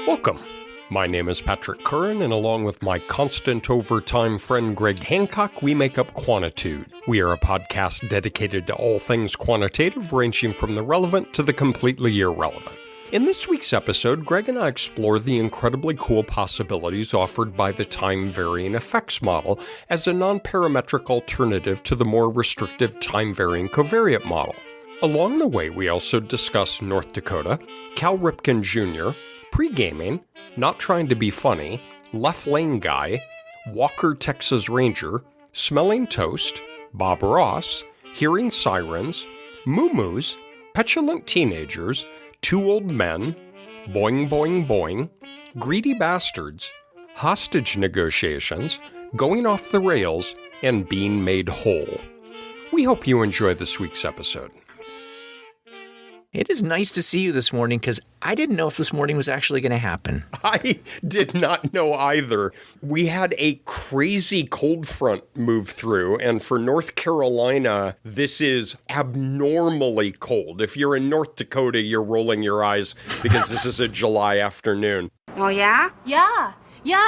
Welcome. My name is Patrick Curran, and along with my constant overtime friend Greg Hancock, we make up Quantitude. We are a podcast dedicated to all things quantitative, ranging from the relevant to the completely irrelevant. In this week's episode, Greg and I explore the incredibly cool possibilities offered by the time-varying effects model as a non-parametric alternative to the more restrictive time-varying covariate model. Along the way, we also discuss North Dakota, Cal Ripken Jr., pre-gaming, not trying to be funny, left lane guy, Walker Texas Ranger, smelling toast, Bob Ross, hearing sirens, muu-muus, petulant teenagers, two old men, boing boing boing, greedy bastards, hostage negotiations, going off the rails, and being made whole. We hope you enjoy this week's episode. It is nice to see you this morning because I didn't know if this morning was actually going to happen. I did not know either. We had a crazy cold front move through, and for North Carolina, this is abnormally cold. If you're in North Dakota, you're rolling your eyes because this is a July afternoon. Oh, yeah? Yeah,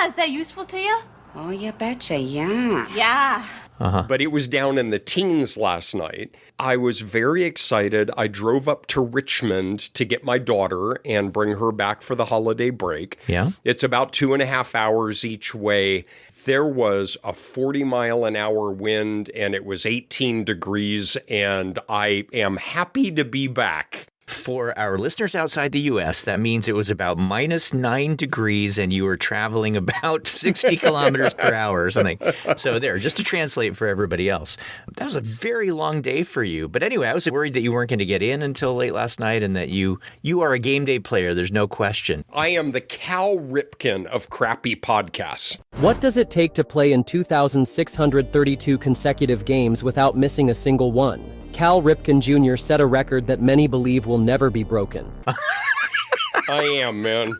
is that useful to you? Oh, you betcha, yeah. Yeah. But it was down in the teens last night. I was very excited. I drove up to Richmond to get my daughter and bring her back for the holiday break. Yeah. It's about 2.5 hours each way. There was a 40-mile-an-hour wind, and it was 18 degrees, and I am happy to be back. For our listeners outside the U.S., that means it was about minus 9 degrees and you were traveling about 60 kilometers per hour or something. So there, just to translate for everybody else. That was a very long day for you. But anyway, I was worried that you weren't going to get in until late last night and that you are a game day player. There's no question. I am the Cal Ripken of crappy podcasts. What does it take to play in 2,632 consecutive games without missing a single one? Cal Ripken Jr. set a record that many believe will never be broken. I am, man.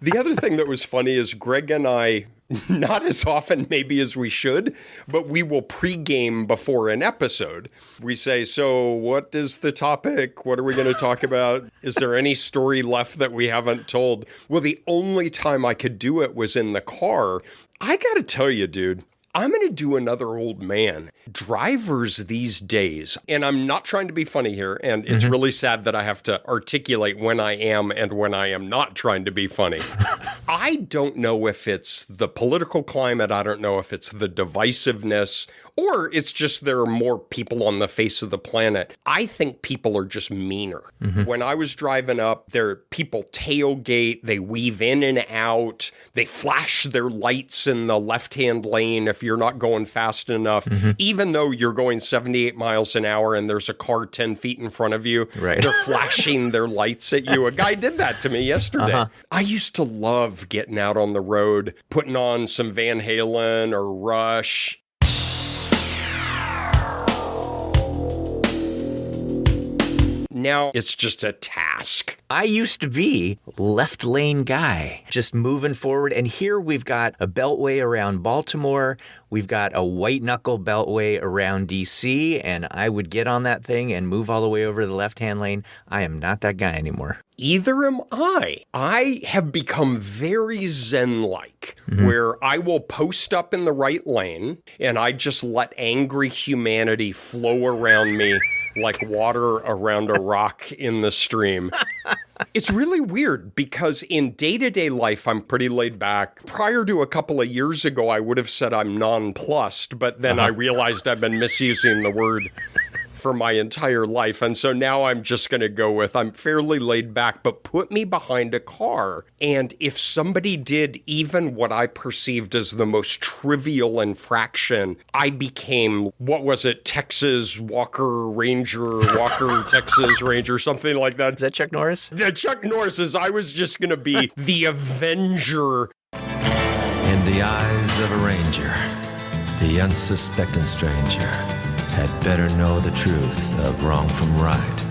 The other thing that was funny is Greg and I, not as often maybe as we should, but we will pregame before an episode. We say, so what is the topic? What are we going to talk about? Is there any story left that we haven't told? Well, the only time I could do it was in the car. I got to tell you, dude, I'm going to do another old man. Drivers these days, and I'm not trying to be funny here, and it's really sad that I have to articulate when I am and when I am not trying to be funny. I don't know if it's the political climate, I don't know if it's the divisiveness, or it's just there are more people on the face of the planet. I think people are just meaner. When I was driving up, people tailgate, they weave in and out, they flash their lights in the left-hand lane if you're not going fast enough. Even though you're going 78 miles an hour and there's a car 10 feet in front of you, right. They're flashing their lights at you. A guy did that to me yesterday. I used to love getting out on the road, putting on some Van Halen or Rush. Now it's just a task. I used to be left lane guy, just moving forward. And here we've got a beltway around Baltimore. We've got a white knuckle beltway around D.C. And I would get on that thing and move all the way over to the left-hand lane. I am not that guy anymore. Either am I. I have become very Zen-like, where I will post up in the right lane and I just let angry humanity flow around me like water around a rock in the stream. It's really weird because in day-to-day life, I'm pretty laid back. Prior to a couple of years ago, I would have said I'm nonplussed, but then I realized I've been misusing the word for my entire life. And so now I'm just going to go with I'm fairly laid back, but put me behind a car. And if somebody did even what I perceived as the most trivial infraction, I became, what was it, Texas Walker Ranger, Walker Texas Ranger, something like that. Is that Chuck Norris? Yeah, Chuck Norris is, I was just going to be the Avenger. In the eyes of a ranger, the unsuspecting stranger had better know the truth of wrong from right.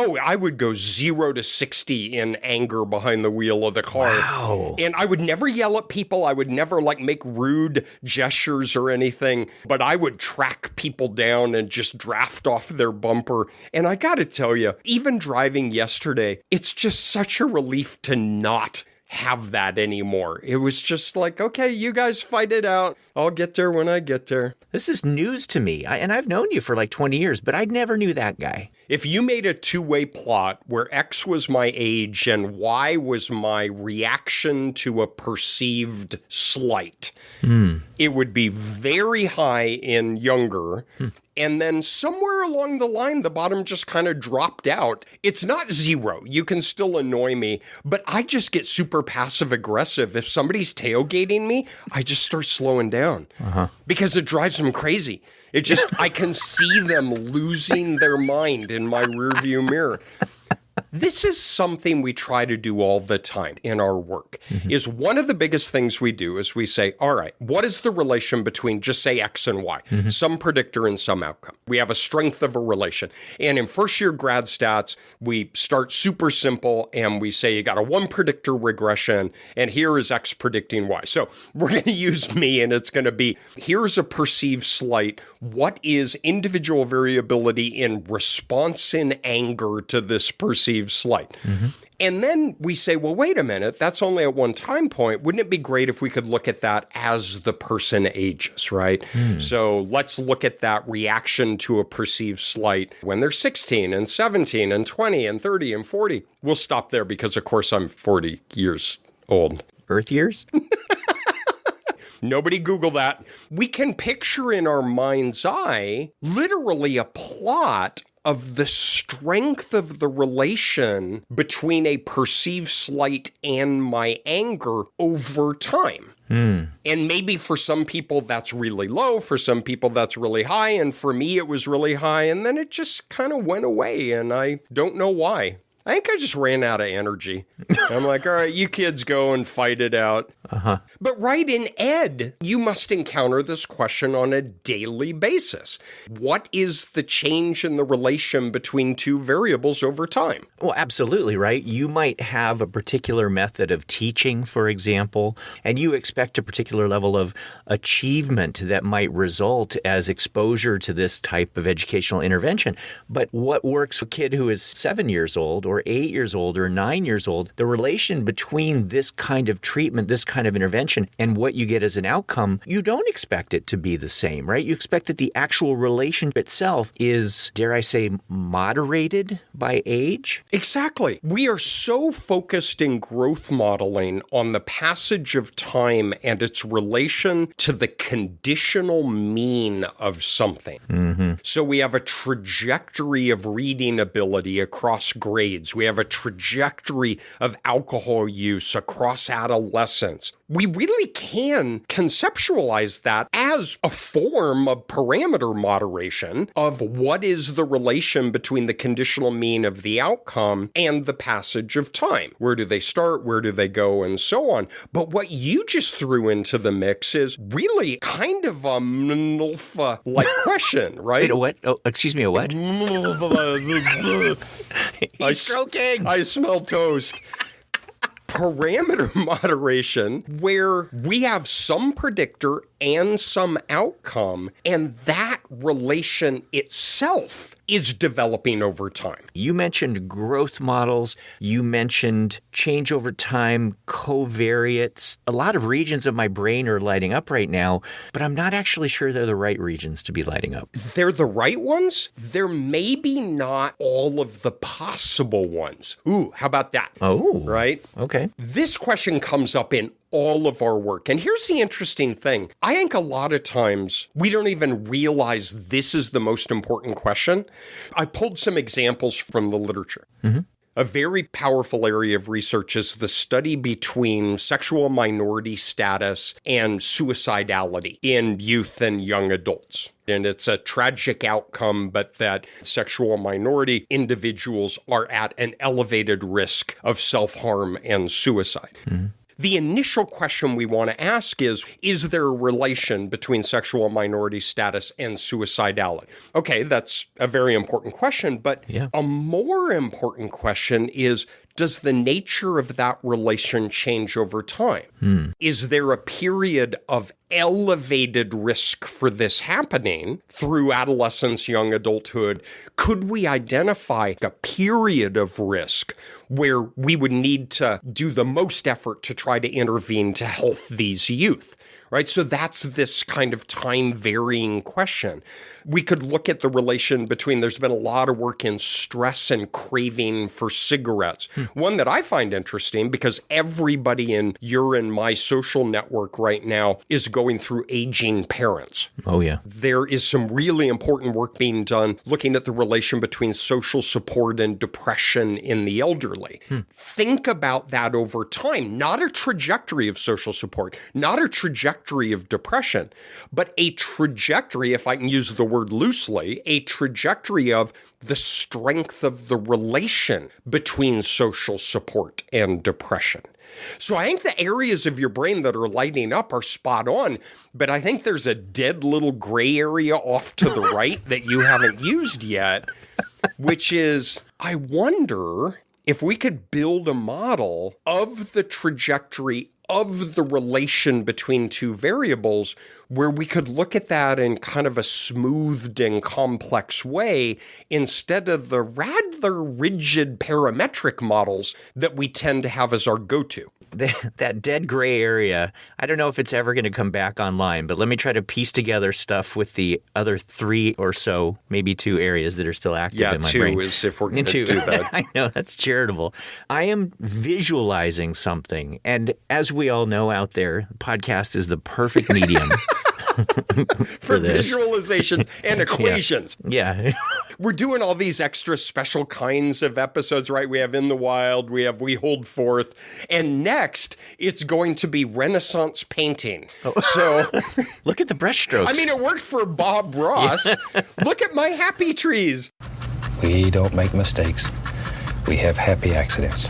Oh, I would go 0 to 60 in anger behind the wheel of the car. Wow. And I would never yell at people. I would never make rude gestures or anything, but I would track people down and just draft off their bumper. And I got to tell you, even driving yesterday, it's just such a relief to not have that anymore. It was just like, okay, you guys fight it out. I'll get there when I get there. This is news to me. And I've known you for like 20 years, but I never knew that guy. If you made a two-way plot where X was my age and Y was my reaction to a perceived slight, it would be very high in younger. And then somewhere along the line, the bottom just kind of dropped out. It's not 0. You can still annoy me, but I just get super passive aggressive. If somebody's tailgating me, I just start slowing down because it drives them crazy. It just, I can see them losing their mind in my rearview mirror. This is something we try to do all the time in our work, is one of the biggest things we do is we say, all right, what is the relation between just say X and Y, some predictor and some outcome? We have a strength of a relation. And in first year grad stats, we start super simple and we say you got a one predictor regression and here is X predicting Y. So we're going to use me and it's going to be, here's a perceived slight. What is individual variability in response in anger to this perceived slight? And then we say, well, wait a minute, that's only at one time point. Wouldn't it be great if we could look at that as the person ages, right? So let's look at that reaction to a perceived slight when they're 16 and 17 and 20 and 30 and 40. We'll stop there because, of course, I'm 40 years old. Earth years? Nobody Google that. We can picture in our mind's eye literally a plot of the strength of the relation between a perceived slight and my anger over time. And maybe for some people that's really low, for some people that's really high, and for me it was really high, and then it just kind of went away, and I don't know why. I think I just ran out of energy. I'm like, all right, you kids go and fight it out. But right in ed, you must encounter this question on a daily basis. What is the change in the relation between two variables over time? Well, absolutely, right? You might have a particular method of teaching, for example, and you expect a particular level of achievement that might result as exposure to this type of educational intervention. But what works for a kid who is 7 years old or 8 years old or 9 years old, the relation between this kind of treatment, this kind of intervention, and what you get as an outcome, you don't expect it to be the same, right? You expect that the actual relation itself is, dare I say, moderated by age? Exactly. We are so focused in growth modeling on the passage of time and its relation to the conditional mean of something. So we have a trajectory of reading ability across grades. We have a trajectory of alcohol use across adolescence. We really can conceptualize that as a form of parameter moderation of what is the relation between the conditional mean of the outcome and the passage of time. Where do they start? Where do they go? And so on. But what you just threw into the mix is really kind of a MNLFA-like question, right? Wait, a what? Oh, excuse me, a what? He's stroking. I smell toast. Parameter moderation, where we have some predictor and some outcome, and that relation itself is developing over time. You mentioned growth models. You mentioned change over time, covariates. A lot of regions of my brain are lighting up right now, but I'm not actually sure they're the right regions to be lighting up. They're the right ones? They're maybe not all of the possible ones. Ooh, how about that? Oh. Right? Okay. This question comes up in all of our work. And here's the interesting thing. I think a lot of times we don't even realize this is the most important question. I pulled some examples from the literature. A very powerful area of research is the study between sexual minority status and suicidality in youth and young adults. And it's a tragic outcome, but that sexual minority individuals are at an elevated risk of self-harm and suicide. The initial question we want to ask is there a relation between sexual minority status and suicidality? Okay, that's a very important question, but a more important question is, does the nature of that relation change over time? Is there a period of elevated risk for this happening through adolescence, young adulthood? Could we identify a period of risk where we would need to do the most effort to try to intervene to help these youth? Right? So that's this kind of time-varying question. We could look at the relation between, there's been a lot of work in stress and craving for cigarettes. One that I find interesting, because everybody in your and my social network right now is going through aging parents. Oh, yeah. There is some really important work being done looking at the relation between social support and depression in the elderly. Think about that over time, not a trajectory of social support, not a trajectory of depression, but a trajectory, if I can use the word loosely, a trajectory of the strength of the relation between social support and depression. So I think the areas of your brain that are lighting up are spot on, but I think there's a dead little gray area off to the right that you haven't used yet, which is, I wonder if we could build a model of the trajectory of the relation between two variables where we could look at that in kind of a smoothed and complex way instead of the rather rigid parametric models that we tend to have as our go-to. That dead gray area, I don't know if it's ever going to come back online, but let me try to piece together stuff with the other 3 or so, maybe 2 areas that are still active in my brain. 2 is if we're going to do that. I know, that's charitable. I am visualizing something, and as we all know out there, podcast is the perfect medium for visualizations and equations. Yeah. We're doing all these extra special kinds of episodes, right? We have In the Wild, we have We Hold Forth, and next it's going to be Renaissance painting. So look at the brushstrokes. I mean, it worked for Bob Ross. Look at my happy trees. We don't make mistakes. We have happy accidents.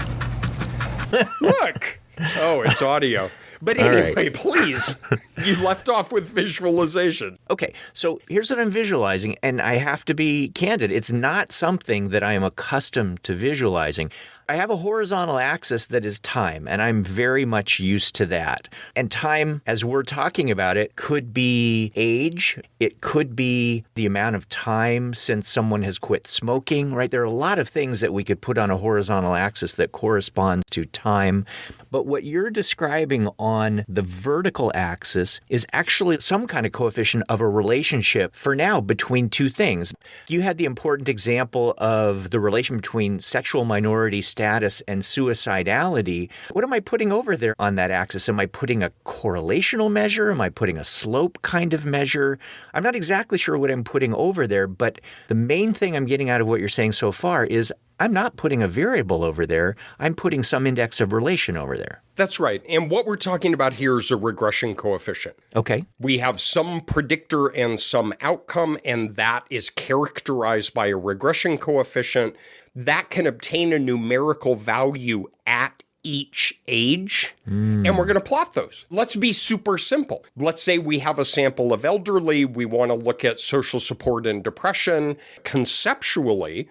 Look. Oh, it's audio. But anyway, please, you left off with visualization. Okay, so here's what I'm visualizing, and I have to be candid. It's not something that I am accustomed to visualizing. I have a horizontal axis that is time, and I'm very much used to that. And time, as we're talking about it, could be age. It could be the amount of time since someone has quit smoking, right? There are a lot of things that we could put on a horizontal axis that correspond to time. But what you're describing on the vertical axis is actually some kind of coefficient of a relationship for now between 2 things. You had the important example of the relation between sexual minority status and suicidality. What am I putting over there on that axis? Am I putting a correlational measure? Am I putting a slope kind of measure? I'm not exactly sure what I'm putting over there, but the main thing I'm getting out of what you're saying so far is I'm not putting a variable over there. I'm putting some index of relation over there. That's right. And what we're talking about here is a regression coefficient. Okay. We have some predictor and some outcome, and that is characterized by a regression coefficient that can obtain a numerical value at each age, and we're going to plot those. Let's be super simple. Let's say we have a sample of elderly. We want to look at social support and depression. Conceptually,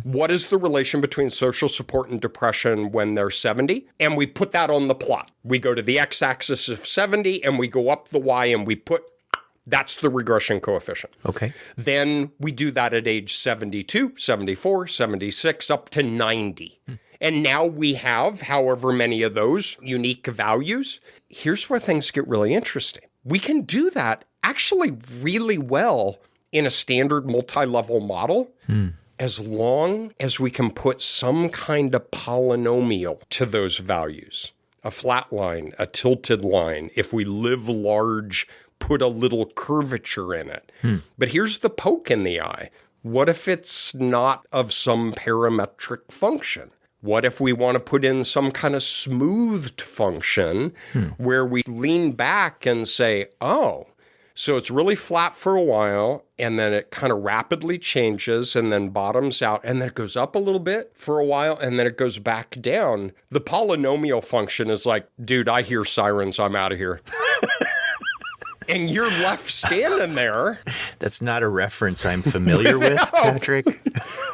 what is the relation between social support and depression when they're 70? And we put that on the plot. We go to the x-axis of 70, and we go up the y, and we put that's the regression coefficient. Okay. Then we do that at age 72, 74, 76, up to 90. And now we have however many of those unique values. Here's where things get really interesting. We can do that actually really well in a standard multi-level model as long as we can put some kind of polynomial to those values. A flat line, a tilted line. If we live large, put a little curvature in it. But here's the poke in the eye. What if it's not of some parametric function? What if we want to put in some kind of smoothed function where we lean back and say, oh, So it's really flat for a while, and then it kind of rapidly changes and then bottoms out, and then it goes up a little bit for a while, and then it goes back down. The polynomial function is like, dude, I hear sirens, I'm out of here. And you're left standing there. That's not a reference I'm familiar with, Patrick.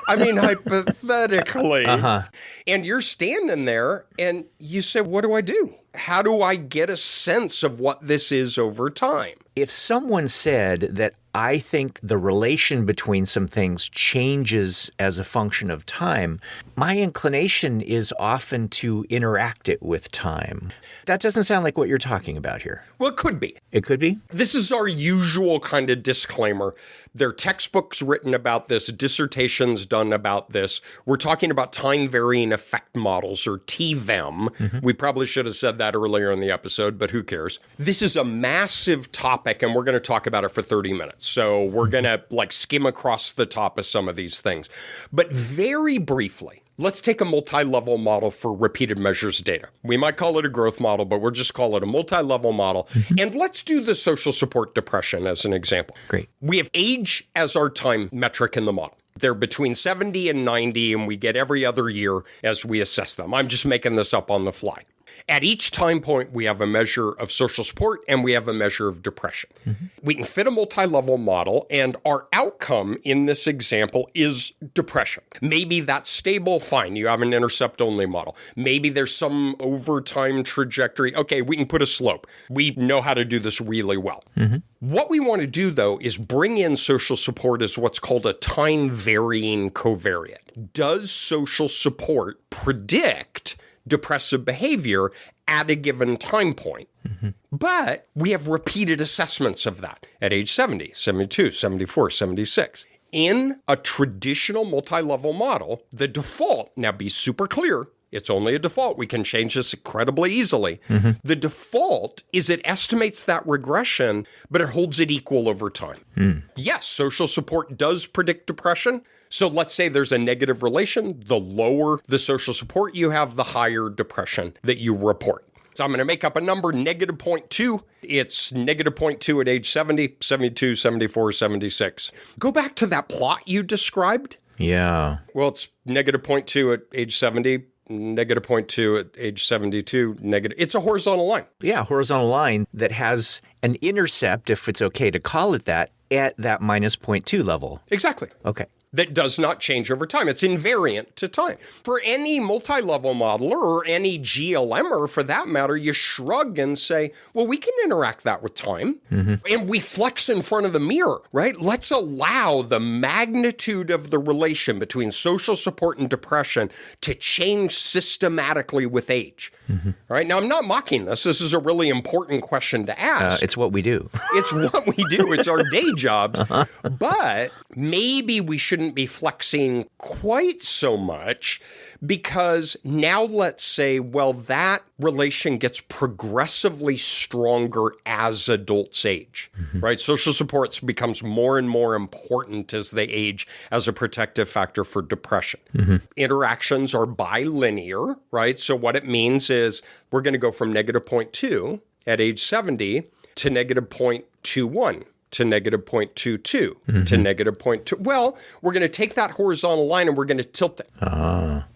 I mean, hypothetically. Uh-huh. And you're standing there and you say, what do I do? How do I get a sense of what this is over time? If someone said that I think the relation between some things changes as a function of time, my inclination is often to interact it with time. That doesn't sound like what you're talking about here. Well, it could be. It could be? This is our usual kind of disclaimer. There are textbooks written about this, dissertations done about this. We're talking about time-varying effect models, or TVEM. Mm-hmm. We probably should have said that earlier in the episode, but who cares? This is a massive topic, and we're going to talk about it for 30 minutes. So we're going to skim across the top of some of these things. But very briefly, let's take a multi-level model for repeated measures data. We might call it a growth model, but we'll just call it a multi-level model. Mm-hmm. And let's do the social support depression as an example. Great. We have age as our time metric in the model. They're between 70 and 90, and we get every other year as we assess them. I'm just making this up on the fly. At each time point, we have a measure of social support and we have a measure of depression. Mm-hmm. We can fit a multi-level model, and our outcome in this example is depression. Maybe that's stable, fine. You have an intercept-only model. Maybe there's some overtime trajectory. Okay, we can put a slope. We know how to do this really well. Mm-hmm. What we want to do, though, is bring in social support as what's called a time-varying covariate. Does social support predict depressive behavior at a given time point? Mm-hmm. But we have repeated assessments of that at age 70, 72, 74, 76. In a traditional multi-level model, the default, now be super clear, it's only a default. We can change this incredibly easily. Mm-hmm. The default is it estimates that regression, but it holds it equal over time. Mm. Yes, social support does predict depression. So let's say there's a negative relation. The lower the social support you have, the higher depression that you report. So I'm going to make up a number, negative 0.2. It's negative 0.2 at age 70, 72, 74, 76. Go back to that plot you described. Yeah. Well, it's negative 0.2 at age 70, negative 0.2 at age 72, negative. It's a horizontal line. Yeah, horizontal line that has an intercept, if it's okay to call it that, at that minus 0.2 level. Exactly. Okay. That does not change over time. It's invariant to time. For any multi-level modeler or any GLMer, for that matter, you shrug and say, well, we can interact that with time. Mm-hmm. And we flex in front of the mirror, right? Let's allow the magnitude of the relation between social support and depression to change systematically with age. Mm-hmm. All right. Now, I'm not mocking this. This is a really important question to ask. It's what we do. It's what we do. It's our day jobs. Uh-huh. But maybe we shouldn't be flexing quite so much, because now let's say, well, that relation gets progressively stronger as adults age, mm-hmm. right? Social support becomes more and more important as they age as a protective factor for depression. Mm-hmm. Interactions are bilinear, right? So what it means is we're going to go from negative 0.2 at age 70 to negative 0.21. To negative 0.22, mm-hmm. to negative 0.2. Well, we're going to take that horizontal line and we're going to tilt it.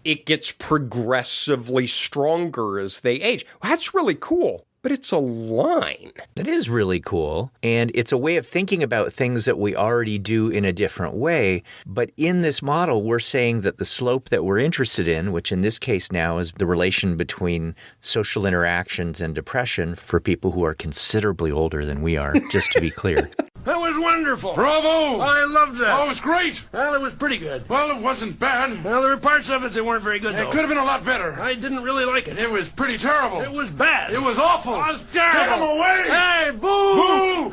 It gets progressively stronger as they age. Well, that's really cool, but it's a line. It is really cool, and it's a way of thinking about things that we already do in a different way. But in this model, we're saying that the slope that we're interested in, which in this case now is the relation between social interactions and depression for people who are considerably older than we are, just to be clear. That was wonderful. Bravo! I loved that. Oh, it was great. Well, it was pretty good. Well, it wasn't bad. Well, there were parts of it that weren't very good, though. It could have been a lot better. I didn't really like it. It was pretty terrible. It was bad. It was awful. It was terrible. Get him away! Hey, boo! Boo!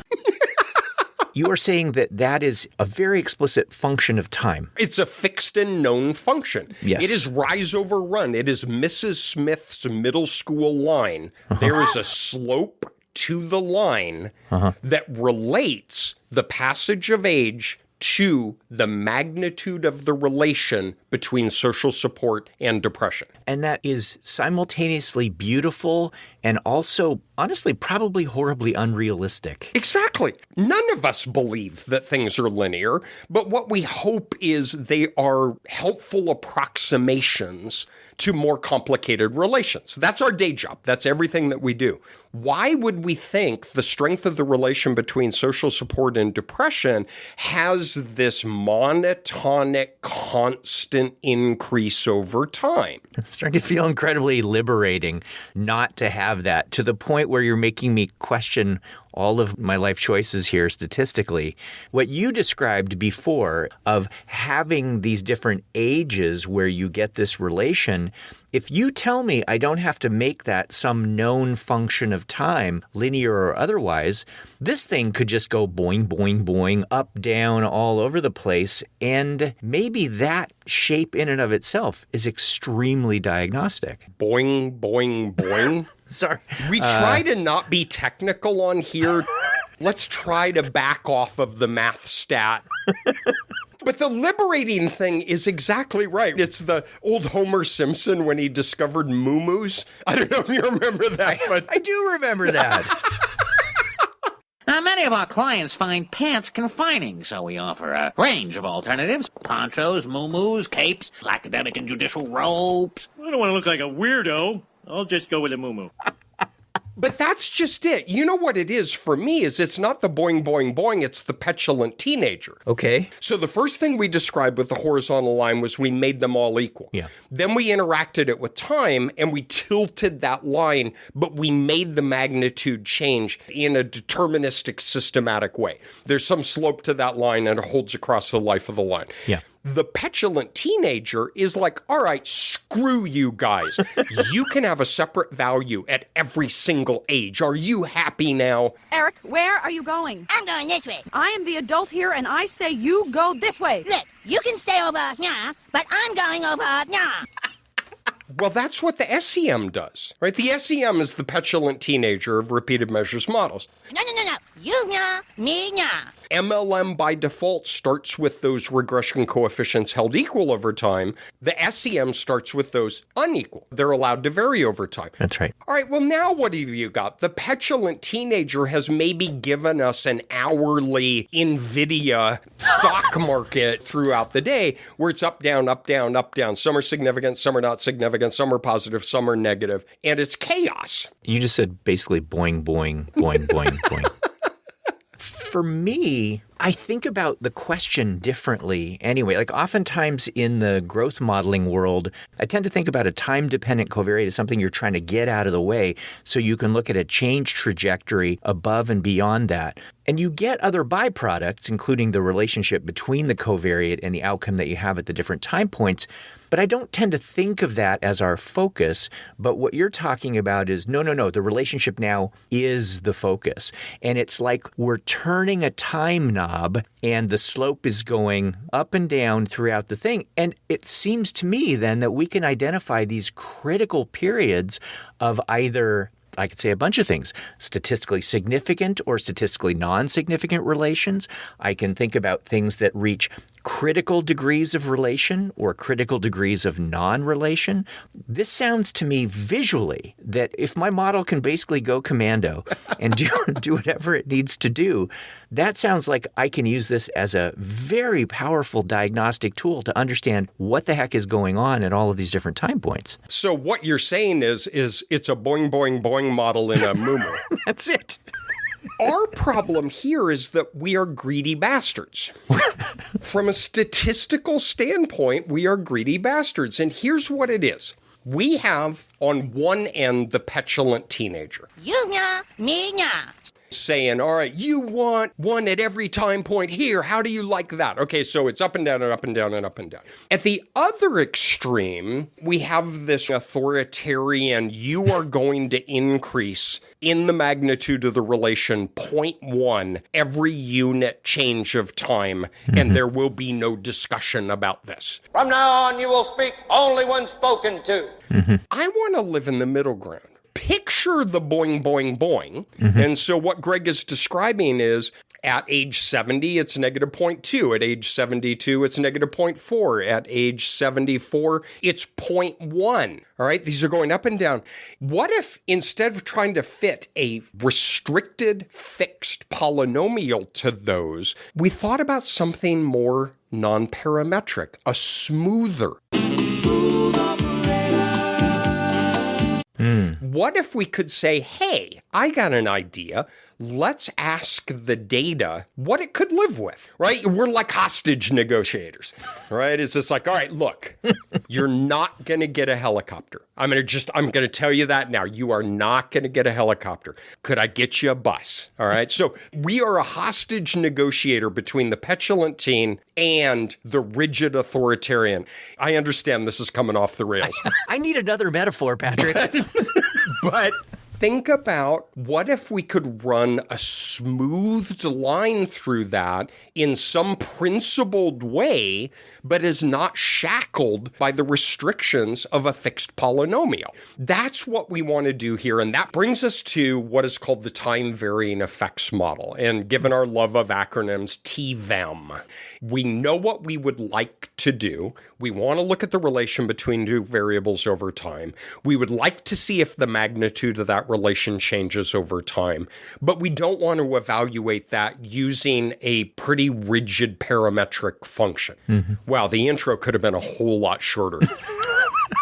You are saying that that is a very explicit function of time. It's a fixed and known function. Yes. It is rise over run. It is Mrs. Smith's middle school line. Uh-huh. There is a slope to the line that relates the passage of age to the magnitude of the relation between social support and depression. And that is simultaneously beautiful and also honestly probably horribly unrealistic. Exactly. None of us believe that things are linear, but what we hope is they are helpful approximations to more complicated relations. That's our day job. That's everything that we do. Why would we think the strength of the relation between social support and depression has this monotonic, constant increase over time? It's starting to feel incredibly liberating not to have that, to the point where you're making me question all of my life choices here statistically. What you described before of having these different ages where you get this relation, if you tell me I don't have to make that some known function of time, linear or otherwise, this thing could just go boing, boing, boing, up, down, all over the place. And maybe that shape in and of itself is extremely diagnostic. Boing, boing, boing. Sorry. We try to not be technical on here. Let's try to back off of the math stat. But the liberating thing is exactly right. It's the old Homer Simpson when he discovered muu-muus. I don't know if you remember that, but I do remember that. Now, many of our clients find pants confining, so we offer a range of alternatives. Ponchos, muu-muus, capes, academic and judicial robes. I don't want to look like a weirdo. I'll just go with a moo-moo. But that's just it. You know what it is for me is it's not the boing, boing, boing. It's the petulant teenager. Okay. So the first thing we described with the horizontal line was we made them all equal. Yeah. Then we interacted it with time and we tilted that line, but we made the magnitude change in a deterministic, systematic way. There's some slope to that line and it holds across the life of the line. Yeah. The petulant teenager is like, all right, screw you guys. You can have a separate value at every single age. Are you happy now? Eric, where are you going? I'm going this way. I am the adult here, and I say you go this way. Look, you can stay over here, but I'm going over here. Well, that's what the SEM does, right? The SEM is the petulant teenager of repeated measures models. No. You nya, me nya. MLM by default starts with those regression coefficients held equal over time. The SEM starts with those unequal. They're allowed to vary over time. That's right. All right, well, now what have you got? The petulant teenager has maybe given us an hourly NVIDIA stock market throughout the day where it's up, down, up, down, up, down. Some are significant, some are not significant, some are positive, some are negative, and it's chaos. You just said basically boing, boing, boing, boing, boing. For me, I think about the question differently anyway. Like oftentimes in the growth modeling world, I tend to think about a time-dependent covariate as something you're trying to get out of the way so you can look at a change trajectory above and beyond that. And you get other byproducts, including the relationship between the covariate and the outcome that you have at the different time points. But I don't tend to think of that as our focus. But what you're talking about is, no, the relationship now is the focus. And it's like we're turning a time knob and the slope is going up and down throughout the thing. And it seems to me then that we can identify these critical periods of either, I could say a bunch of things, statistically significant or statistically non-significant relations. I can think about things that reach critical degrees of relation or critical degrees of non-relation. This sounds to me visually that if my model can basically go commando and do whatever it needs to do, that sounds like I can use this as a very powerful diagnostic tool to understand what the heck is going on at all of these different time points. So what you're saying is it's a boing, boing, boing model in a moo-moo. That's it. Our problem here is that we are greedy bastards. From a statistical standpoint, we are greedy bastards. And here's what it is. We have on one end the petulant teenager. You nya, me nya. Saying, all right, you want one at every time point here. How do you like that? Okay, so it's up and down and up and down and up and down. At the other extreme, we have this authoritarian, you are going to increase in the magnitude of the relation 0.1 every unit change of time, and there will be no discussion about this. From now on, you will speak only when spoken to. I want to live in the middle ground. Picture the boing, boing, boing. And so what Greg is describing is At age 70, it's negative 0.2. At age 72, it's negative 0.4. At age 74, it's 0.1. All right, these are going up and down. What if instead of trying to fit a restricted fixed polynomial to those, we thought about something more non-parametric, a smoother? What if we could say, hey, I got an idea. Let's ask the data what it could live with, right? We're like hostage negotiators, right? It's just like, all right, look, you're not going to get a helicopter. I'm going to tell you that now. You are not going to get a helicopter. Could I get you a bus? All right. So we are a hostage negotiator between the petulant teen and the rigid authoritarian. I understand this is coming off the rails. I need another metaphor, Patrick. But think about what if we could run a smoothed line through that in some principled way, but is not shackled by the restrictions of a fixed polynomial. That's what we want to do here. And that brings us to what is called the time varying effects model. And given our love of acronyms, TVEM, we know what we would like to do. We want to look at the relation between two variables over time. We would like to see if the magnitude of that relation changes over time, but we don't want to evaluate that using a pretty rigid parametric function. Mm-hmm. Wow, the intro could have been a whole lot shorter.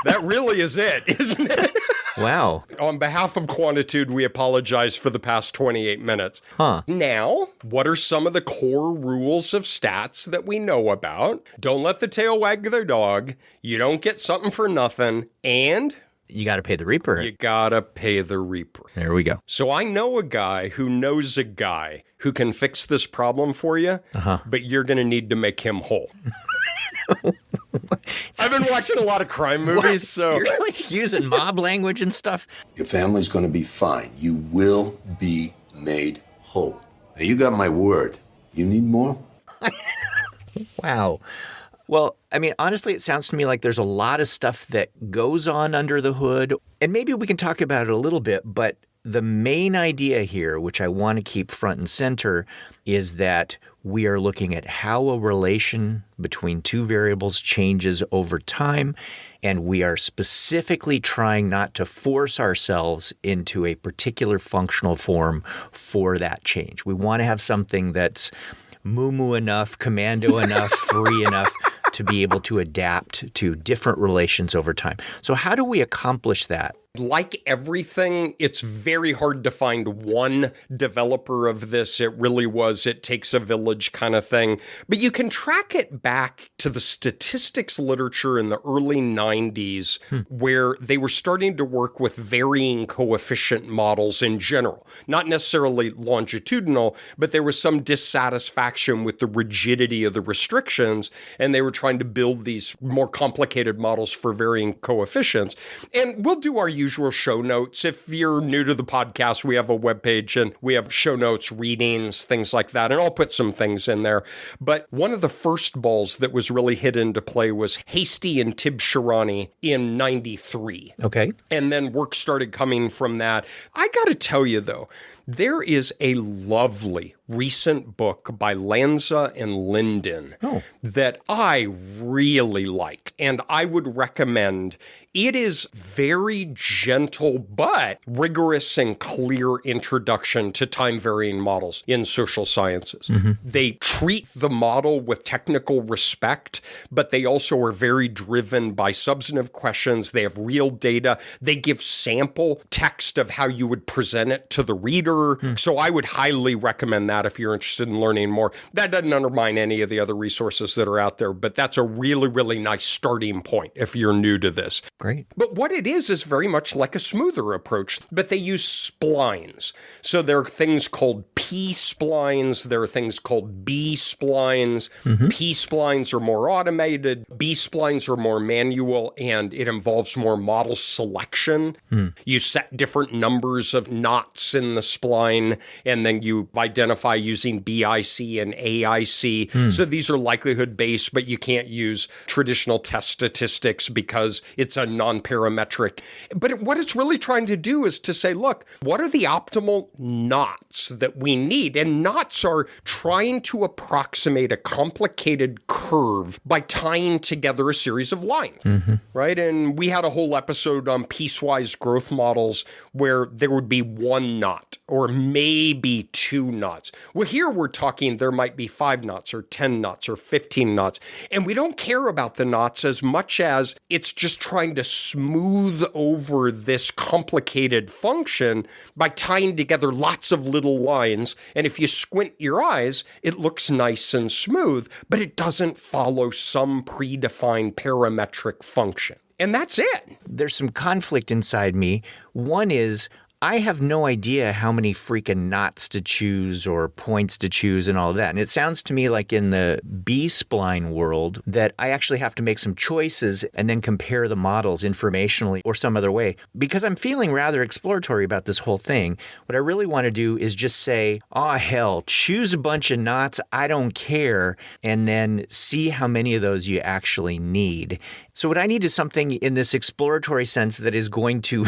That really is it, isn't it? Wow. On behalf of Quantitude, we apologize for the past 28 minutes. Huh. Now, what are some of the core rules of stats that we know about? Don't let the tail wag their dog. You don't get something for nothing. And you got to pay the reaper. You got to pay the reaper. There we go. So I know a guy who knows a guy who can fix this problem for you, but you're going to need to make him whole. I've been watching a lot of crime movies, so... You're like using mob language and stuff? Your family's going to be fine. You will be made whole. Now, you got my word. You need more? Wow. Well, I mean, honestly, it sounds to me like there's a lot of stuff that goes on under the hood, and maybe we can talk about it a little bit, but the main idea here, which I want to keep front and center, is that we are looking at how a relation between two variables changes over time, and we are specifically trying not to force ourselves into a particular functional form for that change. We want to have something that's moo-moo enough, commando enough, free enough to be able to adapt to different relations over time. So how do we accomplish that? Like everything, it's very hard to find one developer of this. It takes a village kind of thing. But you can track it back to the statistics literature in the early 90s, where they were starting to work with varying coefficient models in general. Not necessarily longitudinal, but there was some dissatisfaction with the rigidity of the restrictions, and they were trying to build these more complicated models for varying coefficients. And we'll do our usual show notes. If you're new to the podcast, we have a webpage and we have show notes, readings, things like that. And I'll put some things in there. But one of the first balls that was really hit into play was Hasty and Tibshirani in 93. Okay. And then work started coming from that. I got to tell you, though, there is a lovely recent book by Lanza and Linden that I really like, and I would recommend. It is very gentle but rigorous and clear introduction to time-varying models in social sciences. Mm-hmm. They treat the model with technical respect, but they also are very driven by substantive questions. They have real data. They give sample text of how you would present it to the reader. So I would highly recommend that if you're interested in learning more. That doesn't undermine any of the other resources that are out there, but that's a really, really nice starting point if you're new to this. Great. But what it is very much like a smoother approach, but they use splines. So there are things called P splines. There are things called B splines. Mm-hmm. P splines are more automated. B splines are more manual, and it involves more model selection. You set different numbers of knots in the spline B-spline, and then you identify using BIC and AIC. So these are likelihood-based, but you can't use traditional test statistics because it's a non-parametric. But what it's really trying to do is to say, look, what are the optimal knots that we need? And knots are trying to approximate a complicated curve by tying together a series of lines, right? And we had a whole episode on piecewise growth models where there would be one knot or maybe two knots. Well, here we're talking there might be 5 knots or 10 knots or 15 knots. And we don't care about the knots as much as it's just trying to smooth over this complicated function by tying together lots of little lines. And if you squint your eyes, it looks nice and smooth, but it doesn't follow some predefined parametric function. And that's it. There's some conflict inside me. One is, I have no idea how many freaking knots to choose or points to choose and all of that. And it sounds to me like in the B-spline world that I actually have to make some choices and then compare the models informationally or some other way. Because I'm feeling rather exploratory about this whole thing, what I really want to do is just say, hell, choose a bunch of knots, I don't care, and then see how many of those you actually need. So what I need is something in this exploratory sense that is going to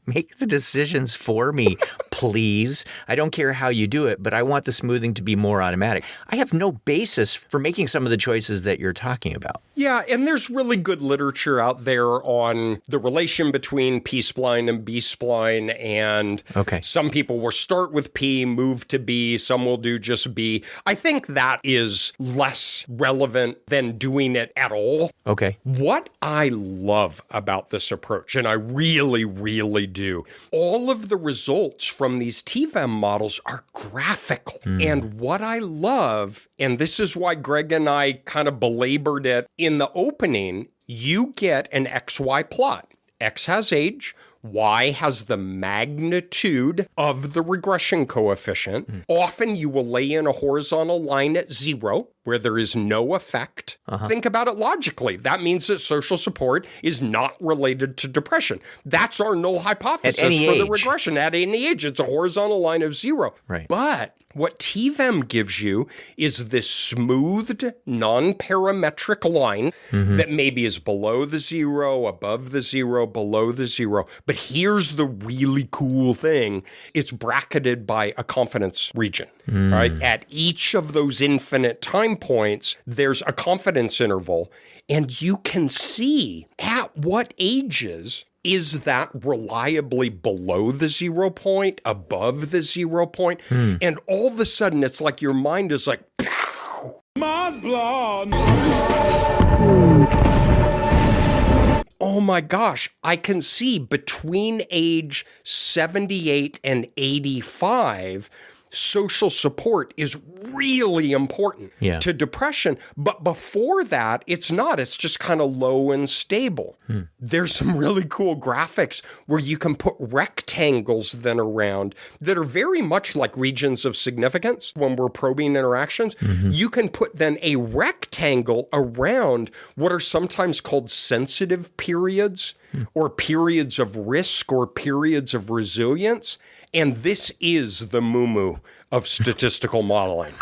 make the decisions for me, please. I don't care how you do it, but I want the smoothing to be more automatic. I have no basis for making some of the choices that you're talking about. Yeah, and there's really good literature out there on the relation between P-spline and B-spline, and some people will start with P, move to B, some will do just B. I think that is less relevant than doing it at all. Okay. What I love about this approach, and I really, really do, all of the results from these TVEM models are graphical. And what I love, and this is why Greg and I kind of belabored it in the opening, you get an XY plot. X has age, Y has the magnitude of the regression coefficient. Often you will lay in a horizontal line at 0 where there is no effect. Think about it logically. That means that social support is not related to depression. That's our null hypothesis for the regression. At any age, it's a horizontal line of 0. Right. But what TVEM gives you is this smoothed, non-parametric line that maybe is below the 0, above the 0, below the 0. But here's the really cool thing. It's bracketed by a confidence region, right? At each of those infinite time points, there's a confidence interval, and you can see at what ages is that reliably below the 0 point, above the 0 point? And all of a sudden, it's like your mind is like, mind blown. Oh my gosh, I can see between age 78 and 85, social support is really important to depression. But before that, it's not. It's just kind of low and stable. There's some really cool graphics where you can put rectangles then around that are very much like regions of significance when we're probing interactions. You can put then a rectangle around what are sometimes called sensitive periods or periods of risk or periods of resilience. And this is the muu-muus of statistical modeling.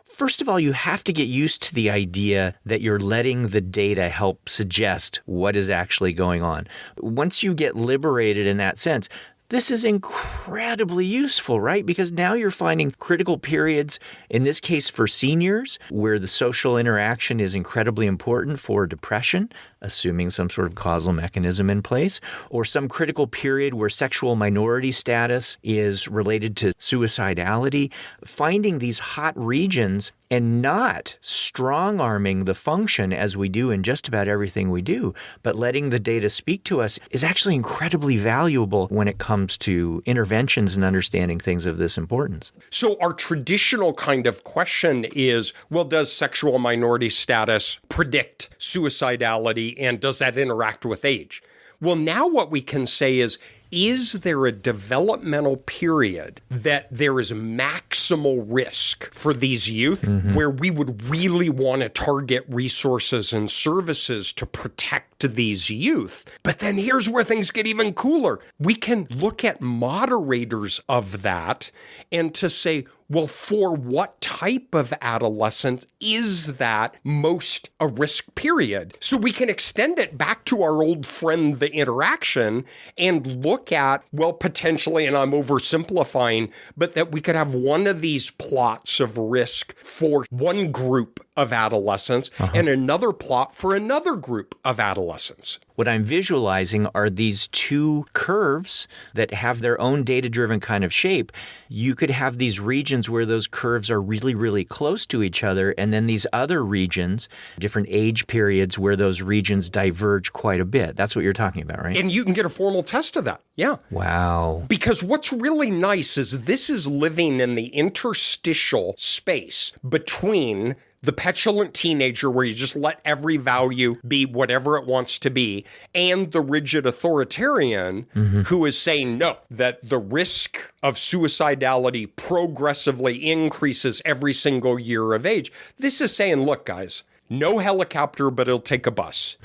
First of all, you have to get used to the idea that you're letting the data help suggest what is actually going on. Once you get liberated in that sense, this is incredibly useful, right? Because now you're finding critical periods, in this case for seniors, where the social interaction is incredibly important for depression, assuming some sort of causal mechanism in place, or some critical period where sexual minority status is related to suicidality. Finding these hot regions and not strong-arming the function as we do in just about everything we do, but letting the data speak to us is actually incredibly valuable when it comes to interventions and understanding things of this importance. So our traditional kind of question is, well, does sexual minority status predict suicidality, and does that interact with age? Well, now what we can say is, is there a developmental period that there is maximal risk for these youth where we would really want to target resources and services to protect these youth? But then here's where things get even cooler. We can look at moderators of that and to say, well, for what type of adolescence is that most a risk period? So we can extend it back to our old friend, the interaction, and look at, well, potentially, and I'm oversimplifying, but that we could have one of these plots of risk for one group of adolescents and another plot for another group of adolescents. What I'm visualizing are these two curves that have their own data-driven kind of shape. You could have these regions where those curves are really, really close to each other, and then these other regions, different age periods where those regions diverge quite a bit. That's what you're talking about, right? And you can get a formal test of that. Yeah. Wow. Because what's really nice is this is living in the interstitial space between the petulant teenager where you just let every value be whatever it wants to be, and the rigid authoritarian who is saying no, that the risk of suicidality progressively increases every single year of age. This is saying, look, guys, no helicopter, but it'll take a bus.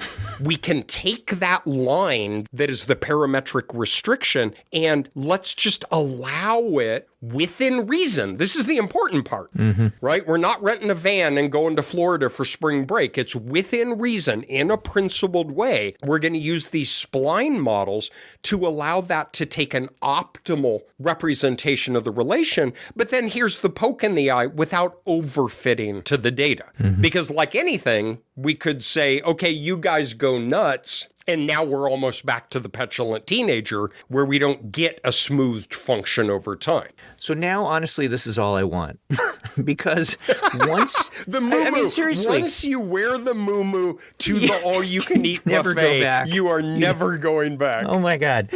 We can take that line that is the parametric restriction and let's just allow it within reason. This is the important part, right? We're not renting a van and going to Florida for spring break. It's within reason, in a principled way. We're going to use these spline models to allow that to take an optimal representation of the relation. But then here's the poke in the eye without overfitting to the data. Because like anything, we could say, okay, you guys go nuts. And now we're almost back to the petulant teenager where we don't get a smoothed function over time. So now, honestly, this is all I want. Because once... the moo-moo. I mean, seriously. Once you wear the moo-moo to the all-you-can-eat never buffet, go back. You are never going back. Oh, my God.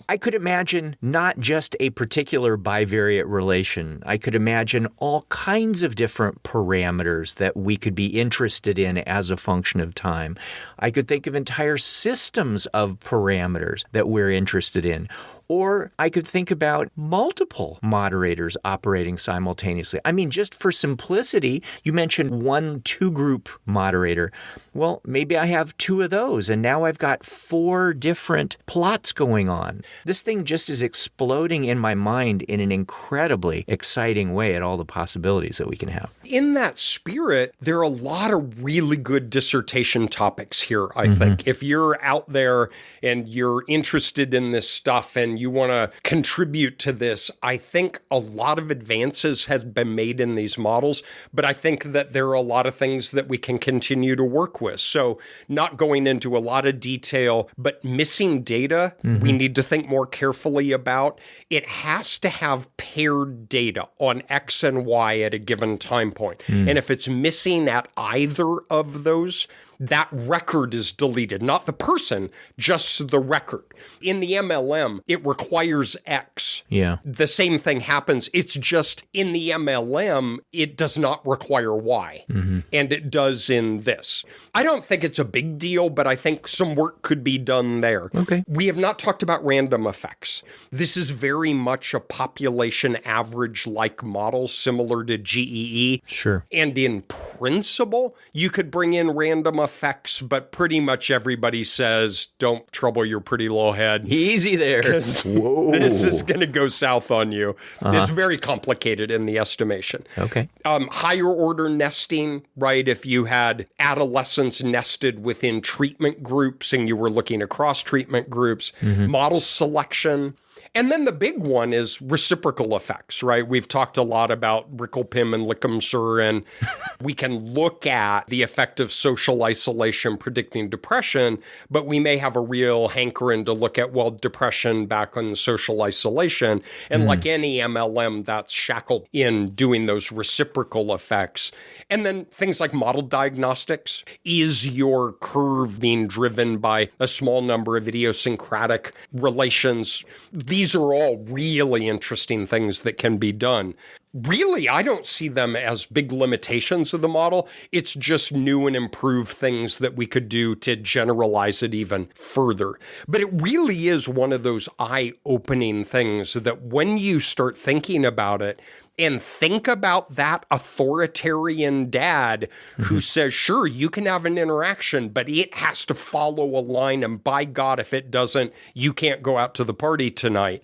I could imagine not just a particular bivariate relation. I could imagine all kinds of different parameters that we could be interested in as a function of time. I could think of entire systems of parameters that we're interested in. Or I could think about multiple moderators operating simultaneously. I mean, just for simplicity, you mentioned 1-2 group moderator. Well, maybe I have 2 of those, and now I've got 4 different plots going on. This thing just is exploding in my mind in an incredibly exciting way at all the possibilities that we can have. In that spirit, there are a lot of really good dissertation topics here, I think. If you're out there and you're interested in this stuff and you want to contribute to this, I think a lot of advances have been made in these models, but I think that there are a lot of things that we can continue to work with. So not going into a lot of detail, but missing data, we need to think more carefully about. It has to have paired data on X and Y at a given time point. And if it's missing at either of those, that record is deleted, not the person, just the record. In the MLM, it requires X. Yeah. The same thing happens. It's just in the MLM, it does not require Y. And it does in this. I don't think it's a big deal, but I think some work could be done there. Okay. We have not talked about random effects. This is very much a population average-like model, similar to GEE. Sure. And in principle, you could bring in random effects, but pretty much everybody says, don't trouble your pretty little head. Easy there. Whoa. This is going to go south on you. It's very complicated in the estimation. Okay. Higher order nesting, right? If you had adolescents nested within treatment groups and you were looking across treatment groups, model selection. And then the big one is reciprocal effects, right? We've talked a lot about Rickelpim and Lickamser, and we can look at the effect of social isolation predicting depression, but we may have a real hankering to look at, well, depression back on social isolation. And like any MLM, that's shackled in doing those reciprocal effects. And then things like model diagnostics. Is your curve being driven by a small number of idiosyncratic relations? These these are all really interesting things that can be done. Really, I don't see them as big limitations of the model. It's just new and improved things that we could do to generalize it even further. But it really is one of those eye-opening things that when you start thinking about it, and think about that authoritarian dad who says, sure, you can have an interaction, but it has to follow a line. And by God, if it doesn't, you can't go out to the party tonight.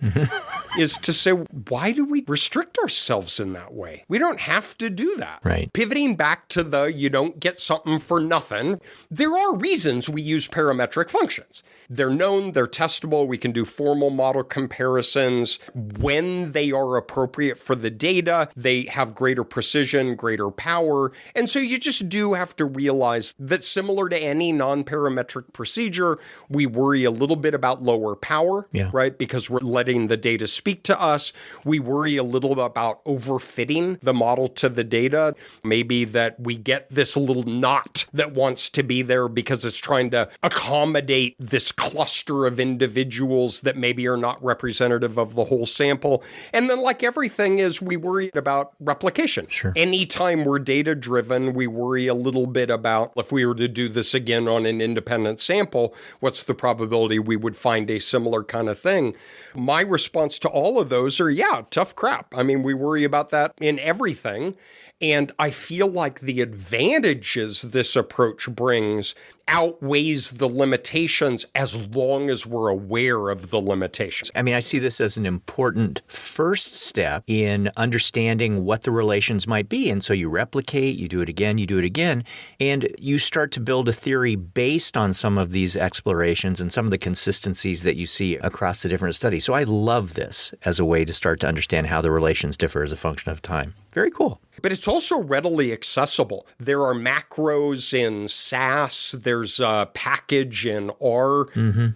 Is to say, why do we restrict ourselves in that way? We don't have to do that. Right. Pivoting back to the you don't get something for nothing, there are reasons we use parametric functions. They're known, they're testable, we can do formal model comparisons. When they are appropriate for the data, they have greater precision, greater power. And so you just do have to realize that similar to any non-parametric procedure, we worry a little bit about lower power, right? Because we're letting the data speak to us. We worry a little about overfitting the model to the data. Maybe that we get this little knot that wants to be there because it's trying to accommodate this cluster of individuals that maybe are not representative of the whole sample. And then like everything is, we worry about replication. Sure. Anytime we're data driven, we worry a little bit about if we were to do this again on an independent sample, what's the probability we would find a similar kind of thing? My response to all of those are, tough crap. I mean, we worry about that in everything. And I feel like the advantages this approach brings outweighs the limitations as long as we're aware of the limitations. I mean, I see this as an important first step in understanding what the relations might be. And so you replicate, you do it again, and you start to build a theory based on some of these explorations and some of the consistencies that you see across the different studies. So I love this as a way to start to understand how the relations differ as a function of time. Very cool. But it's also readily accessible. There are macros in SAS. There's a package in R.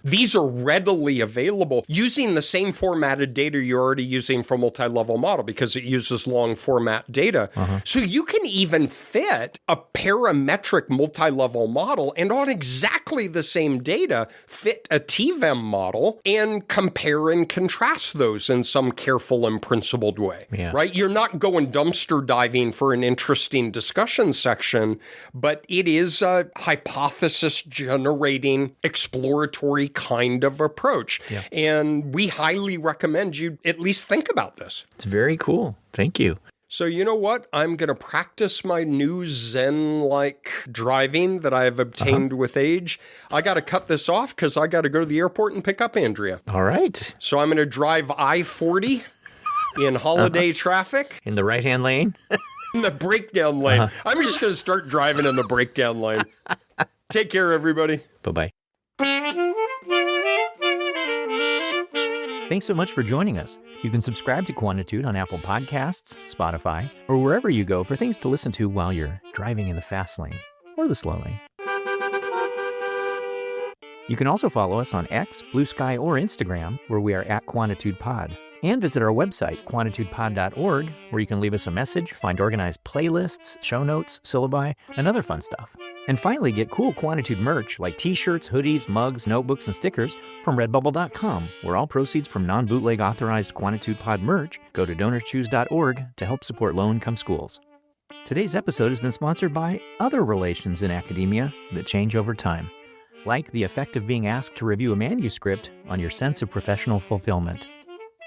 These are readily available using the same formatted data you're already using for multi-level model because it uses long format data. So you can even fit a parametric multi-level model and on exactly the same data fit a TVEM model and compare and contrast those in some careful and principled way, right? You're not going dumpster diving for an interesting discussion section, but it is a hypothesis generating exploratory kind of approach. And we highly recommend you at least think about this. It's very cool. Thank you. So you know what? I'm going to practice my new Zen-like driving that I have obtained with age. I got to cut this off because I got to go to the airport and pick up Andrea. All right. So I'm going to drive I-40 in holiday traffic. In the right-hand lane? In the breakdown lane. I'm just going to start driving in the breakdown lane. Take care, everybody. Bye-bye. Thanks so much for joining us. You can subscribe to Quantitude on Apple Podcasts, Spotify, or wherever you go for things to listen to while you're driving in the fast lane or the slow lane. You can also follow us on X, Blue Sky, or Instagram, where we are at QuantitudePod. And visit our website, quantitudepod.org, where you can leave us a message, find organized playlists, show notes, syllabi, and other fun stuff. And finally, get cool Quantitude merch like t-shirts, hoodies, mugs, notebooks, and stickers from redbubble.com, where all proceeds from non-bootleg authorized Quantitude Pod merch go to donorschoose.org to help support low-income schools. Today's episode has been sponsored by other relations in academia that change over time, like the effect of being asked to review a manuscript on your sense of professional fulfillment.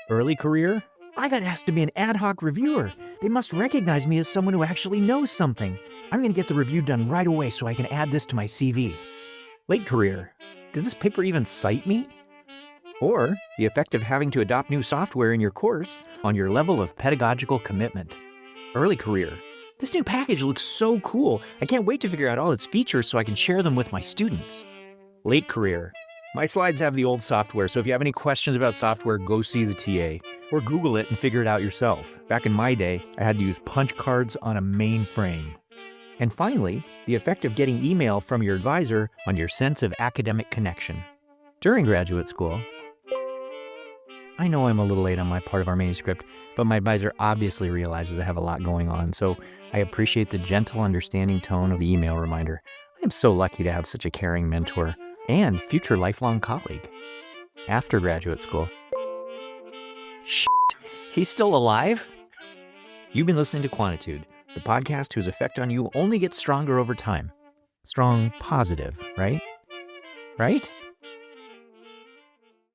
Early career? I got asked to be an ad hoc reviewer. They must recognize me as someone who actually knows something. I'm going to get the review done right away so I can add this to my CV. Late career? Did this paper even cite me? Or the effect of having to adopt new software in your course on your level of pedagogical commitment. Early career? This new package looks so cool. I can't wait to figure out all its features so I can share them with my students. Late career? My slides have the old software, so if you have any questions about software, go see the TA. Or Google it and figure it out yourself. Back in my day, I had to use punch cards on a mainframe. And finally, the effect of getting email from your advisor on your sense of academic connection. During graduate school, I know I'm a little late on my part of our manuscript, but my advisor obviously realizes I have a lot going on, so I appreciate the gentle, understanding tone of the email reminder. I am so lucky to have such a caring mentor and future lifelong colleague. After graduate school, Shit. He's still alive? You've been listening to Quantitude, the podcast whose effect on you only gets stronger over time. Strong positive, right? Right?